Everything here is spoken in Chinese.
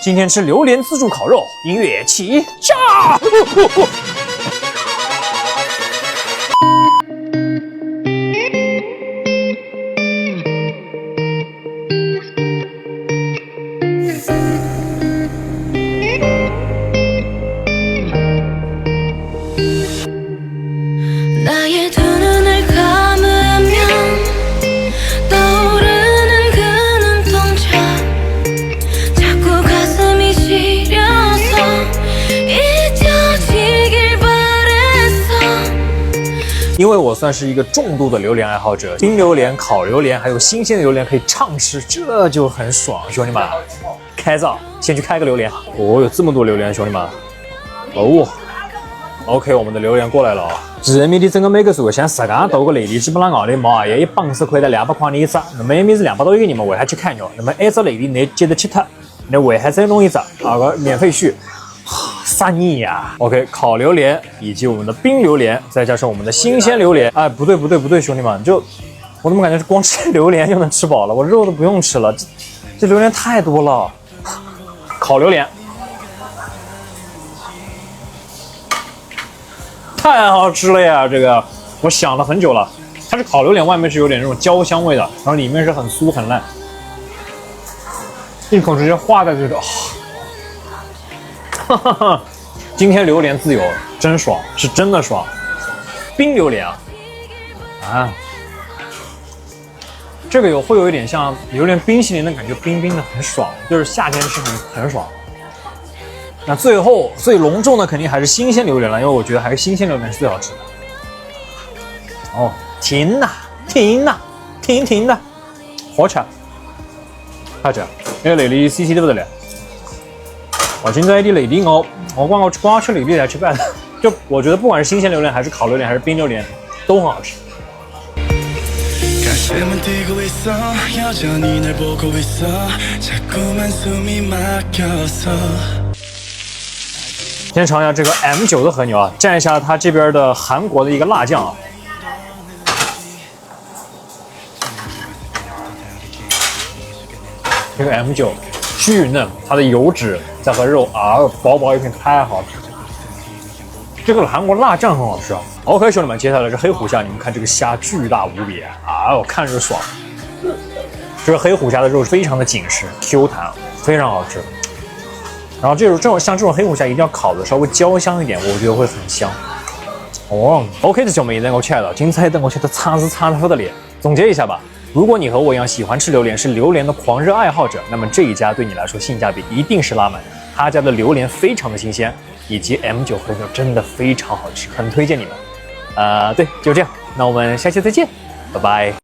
今天吃榴莲自助烤肉，音乐起炸！因为我算是一个重度的榴莲爱好者，冰榴莲、烤榴莲，还有新鲜的榴莲可以畅吃，这就很爽，兄弟们！开灶，先去开个榴莲。哦，有这么多榴莲，兄弟们！哦 ，OK， 我们的榴莲过来了啊！人民的整个每个数像10缸多个内地基本上熬的毛也140块到200块的一只，那么每是200多一个你们为啥去看哟？那么按照内地那接着吃它，那为啥再弄一只？个免费续。啥腻呀 ？OK， 烤榴莲以及我们的冰榴莲，再加上我们的新鲜榴莲。哎，不对，兄弟们，我怎么感觉光吃榴莲就能吃饱了？我肉都不用吃了，这榴莲太多了。烤榴莲，太好吃了呀！这个我想了很久了，它是烤榴莲，外面是有点那种焦香味的，然后里面是很酥很烂，一口直接化在这个。今天榴莲自由，真爽，是真的爽。冰榴莲啊，这个会有一点像榴莲冰淇淋的感觉，冰冰的很爽，就是夏天吃很爽。那最后最隆重的肯定还是新鲜榴莲了，因为我觉得还是新鲜榴莲是最好吃的。哦，停呐，好吃，好吃，因为内里 CC 都不得了。现在的内地我光吃内地来吃饭，就我觉得不管是新鲜榴莲还是烤榴莲还是冰榴莲都很好吃。先尝一下这个 M9 的和牛啊，蘸一下它这边的韩国的一个辣酱啊。这个 M9 巨嫩，它的油脂再和肉薄薄一片，太好吃。这个韩国辣酱很好吃啊。OK， 兄弟们，接下来是黑虎虾，你们看这个虾巨大无比我看着爽。这个黑虎虾的肉非常的紧实 Q 弹，非常好吃。然后像这种黑虎虾一定要烤的稍微焦香一点，我觉得会很香。OK， 这小妹等我吃了，今天等我吃的差的不得了。总结一下吧。如果你和我一样喜欢吃榴莲，是榴莲的狂热爱好者，那么这一家对你来说性价比一定是拉满。他家的榴莲非常的新鲜，以及 M9 和牛真的非常好吃，很推荐你们。对，就这样，那我们下期再见，拜拜。